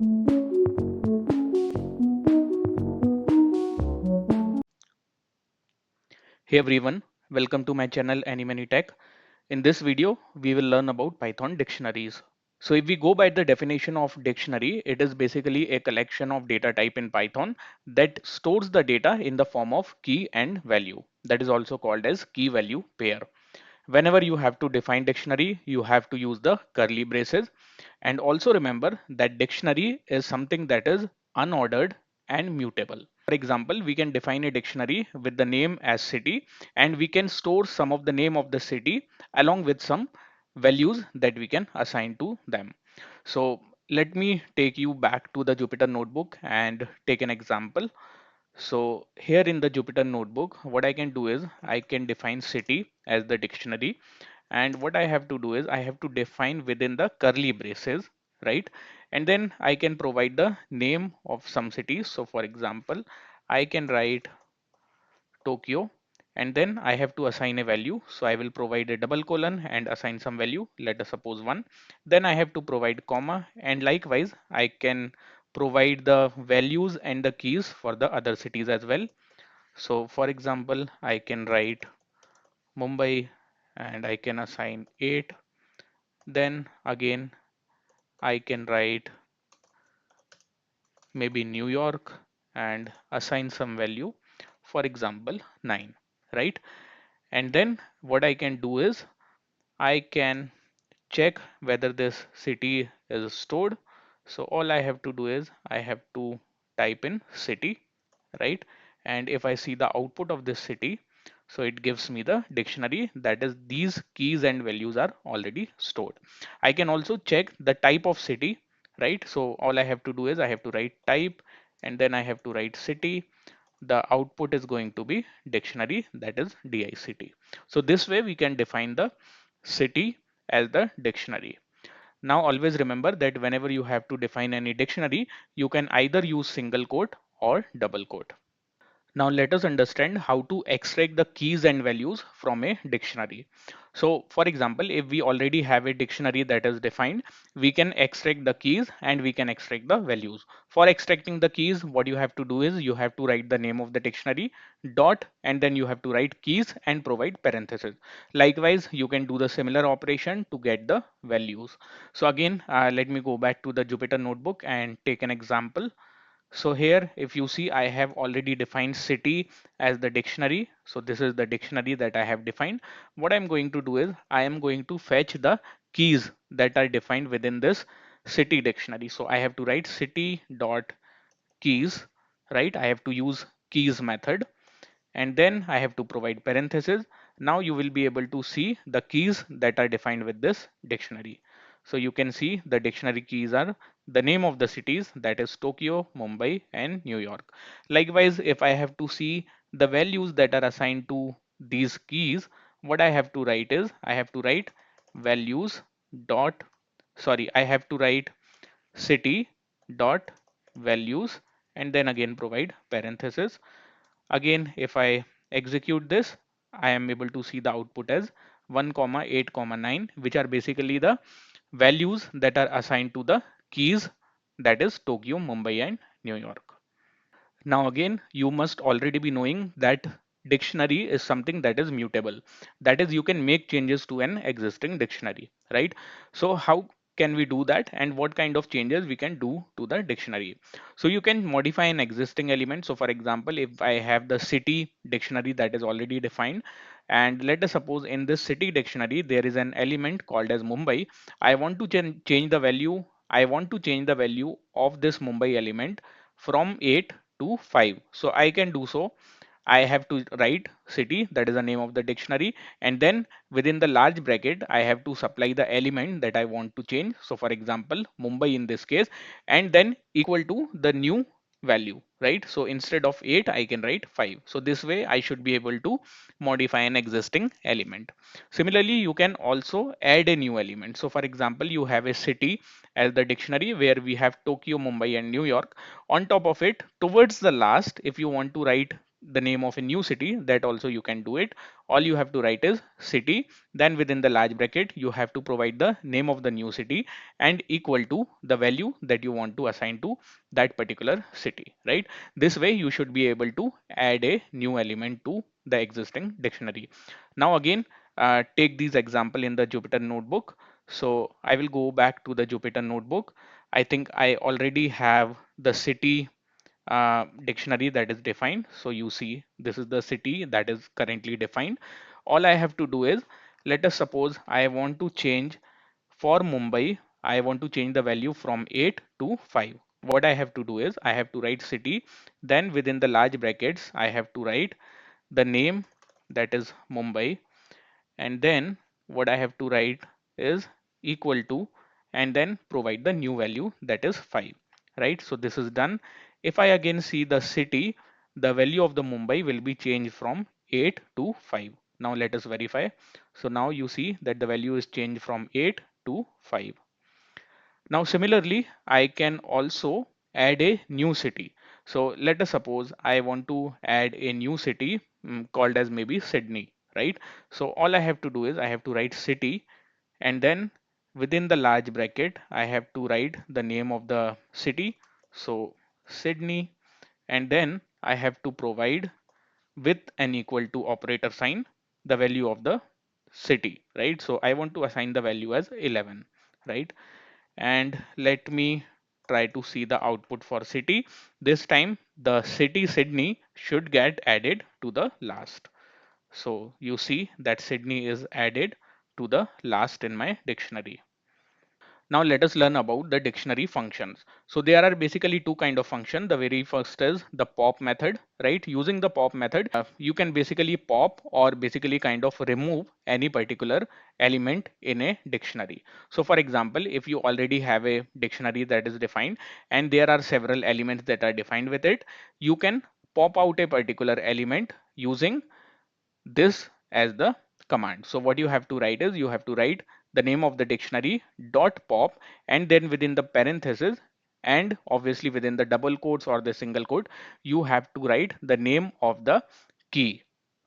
Hey everyone, welcome to my channel Any Tech. In this video, we will learn about Python dictionaries. So if we go by the definition of dictionary, it is basically a collection of data type in Python that stores the data in the form of key and value. That is also called as key value pair. Whenever you have to define dictionary, you have to use the curly braces. And also remember that dictionary is something that is unordered and mutable. For example, we can define a dictionary with the name as city, and we can store some of the name of the city along with some values that we can assign to them. So let me take you back to the Jupyter notebook and take an example. So here in the Jupyter notebook, what I can do is I can define city as the dictionary. And what I have to do is I have to define within the curly braces, right? And then I can provide the name of some cities. So for example, I can write Tokyo, and then I have to assign a value. So I will provide a double colon and assign some value, let us suppose 1. Then I have to provide comma, and likewise I can provide the values and the keys for the other cities as well. So for example, I can write Mumbai and I can assign 8. Then again, I can write maybe New York and assign some value, for example, 9, right? And then what I can do is I can check whether this city is stored. So all I have to do is I have to type in city, right? And if I see the output of this city, so it gives me the dictionary, that is these keys and values are already stored. I can also check the type of city, right? So all I have to do is I have to write type, and then I have to write city. The output is going to be dictionary, that is DICT. So this way we can define the city as the dictionary. Now always remember that whenever you have to define any dictionary, you can either use single quote or double quote. Now let us understand how to extract the keys and values from a dictionary. So for example, if we already have a dictionary that is defined, we can extract the keys and we can extract the values. For extracting the keys, what you have to do is you have to write the name of the dictionary, dot, and then you have to write keys and provide parentheses. Likewise, you can do the similar operation to get the values. So again, let me go back to the Jupyter notebook and take an example. So here, if you see, I have already defined city as the dictionary. So this is the dictionary that I have defined. What I'm going to do is I am going to fetch the keys that are defined within this city dictionary. So I have to write city dot keys, right? I have to use keys method, and then I have to provide parentheses. Now you will be able to see the keys that are defined with this dictionary. So you can see the dictionary keys are the name of the cities, that is Tokyo, Mumbai, and New York. Likewise, if I have to see the values that are assigned to these keys, what I have to write is I have to write values dot, sorry, I have to write city dot values, and then again provide parentheses. Again, if I execute this, I am able to see the output as 1 comma 8 comma 9, which are basically the values that are assigned to the keys, that is Tokyo, Mumbai, and New York. Now again, you must already be knowing that dictionary is something that is mutable. That is, you can make changes to an existing dictionary, right? So how can we do that, and what kind of changes we can do to the dictionary? So you can modify an existing element. So for example, if I have the city dictionary that is already defined, and let us suppose in this city dictionary there is an element called as Mumbai. I want to change the value. I want to change the value of this Mumbai element from 8 to 5. So I can do so. I have to write city, that is the name of the dictionary, and then within the large bracket I have to supply the element that I want to change. So for example, Mumbai in this case, and then equal to the new value, right? So instead of 8 I can write 5. So this way I should be able to modify an existing element. Similarly, you can also add a new element. So for example, you have a city as the dictionary where we have Tokyo, Mumbai, and New York. On top of it, towards the last, if you want to write the name of a new city, that also you can do it. All you have to write is city, then within the large bracket you have to provide the name of the new city and equal to the value that you want to assign to that particular city, right? This way you should be able to add a new element to the existing dictionary. Now again, take these example in the Jupyter notebook. So I will go back to the Jupyter notebook. I think I already have the city dictionary that is defined. So you see this is the city that is currently defined. All I have to do is, let us suppose I want to change for Mumbai, I want to change the value from 8 to 5. What I have to do is I have to write city, then within the large brackets I have to write the name, that is Mumbai, and then what I have to write is equal to, and then provide the new value, that is 5, right? So this is done. If I again see the city, the value of the Mumbai will be changed from 8 to 5. Now let us verify. So now you see that the value is changed from 8 to 5. Now similarly, I can also add a new city. So let us suppose I want to add a new city, called as maybe Sydney, right? So all I have to do is I have to write city, and then within the large bracket I have to write the name of the city. So Sydney, and then I have to provide with an equal to operator sign the value of the city, right? So I want to assign the value as 11, right? And let me try to see the output for city. This time the city Sydney should get added to the last. So you see that Sydney is added to the last in my dictionary. Now let us learn about the dictionary functions. So there are basically two kind of function. The very first is the pop method, right? Using the pop method, you can basically pop or basically kind of remove any particular element in a dictionary. So for example, if you already have a dictionary that is defined and there are several elements that are defined with it, you can pop out a particular element using this as the command. So what you have to write is you have to write the name of the dictionary dot pop, and then within the parenthesis and obviously within the double quotes or the single quote you have to write the name of the key,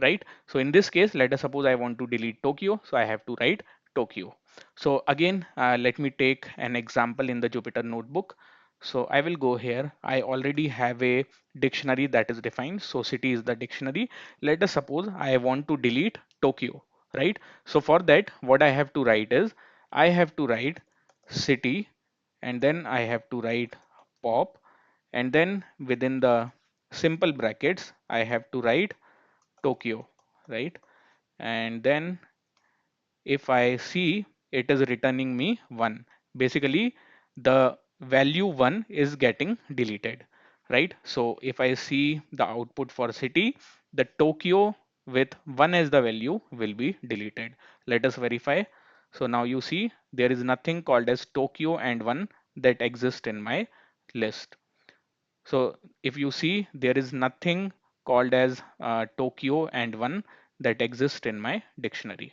right? So in this case, let us suppose I want to delete Tokyo, so I have to write Tokyo. So again, let me take an example in the Jupyter notebook. So I will go here. I already have a dictionary that is defined. So city is the dictionary. Let us suppose I want to delete Tokyo, right? So for that, what I have to write is I have to write city, and then I have to write pop, and then within the simple brackets I have to write Tokyo, right? And then if I see, it is returning me 1. Basically, the value 1 is getting deleted, right? So if I see the output for city, the Tokyo with 1 as the value will be deleted. Let us verify. So now you see there is nothing called as Tokyo and 1 that exists in my list. So if you see, there is nothing called as Tokyo and 1 that exists in my dictionary.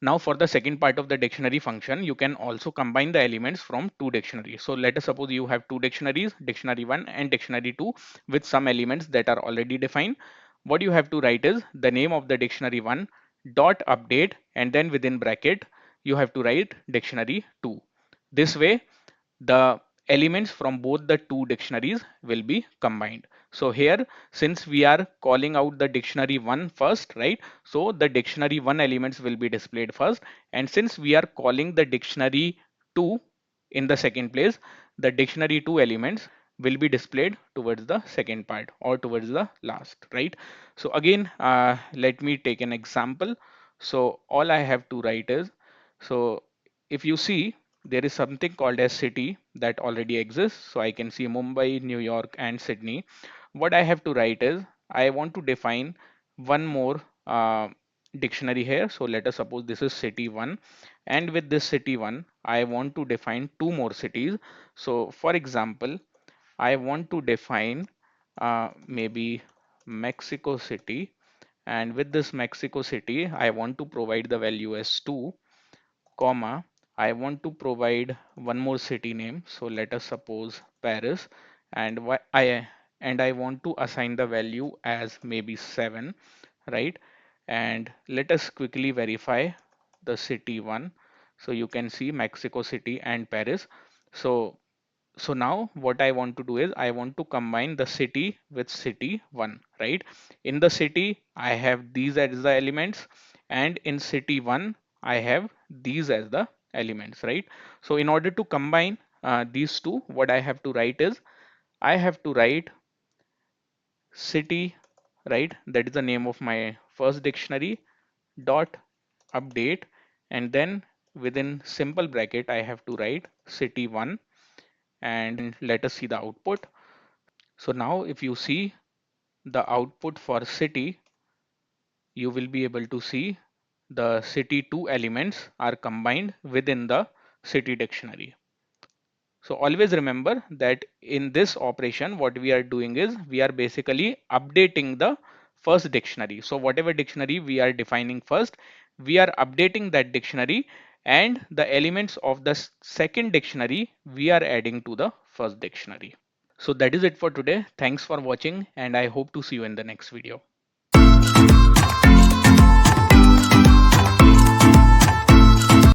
Now for the second part of the dictionary function, you can also combine the elements from two dictionaries. So let us suppose you have two dictionaries, dictionary 1 and dictionary 2, with some elements that are already defined. What you have to write is the name of the dictionary 1 dot update, and then within bracket you have to write dictionary 2. This way the elements from both the two dictionaries will be combined. So here, since we are calling out the dictionary 1 first, right? So the dictionary 1 elements will be displayed first. And since we are calling the dictionary 2 in the second place, the dictionary 2 elements will be displayed towards the second part or towards the last, right? So again, let me take an example. So all I have to write is, so if you see, there is something called as city that already exists. So I can see Mumbai, New York, and Sydney. What I have to write is I want to define one more dictionary here. So let us suppose this is city 1, and with this city 1 I want to define two more cities. So for example, I want to define maybe Mexico City, and with this Mexico City I want to provide the value as 2, comma, I want to provide one more city name. So let us suppose Paris, and and I want to assign the value as maybe 7, right? And let us quickly verify the city one. So you can see Mexico City and Paris. So now what I want to do is I want to combine the city with city one, right? In the city, I have these as the elements, and in city one, I have these as the elements, right? So in order to combine these two, what I have to write is I have to write city, right? That is the name of my first dictionary dot update, and then within simple bracket, I have to write city one, and let us see the output. So now if you see the output for city, you will be able to see the city two elements are combined within the city dictionary. So always remember that in this operation, what we are doing is we are basically updating the first dictionary. So whatever dictionary we are defining first, we are updating that dictionary, and the elements of the second dictionary we are adding to the first dictionary. So that is it for today. Thanks for watching, and I hope to see you in the next video.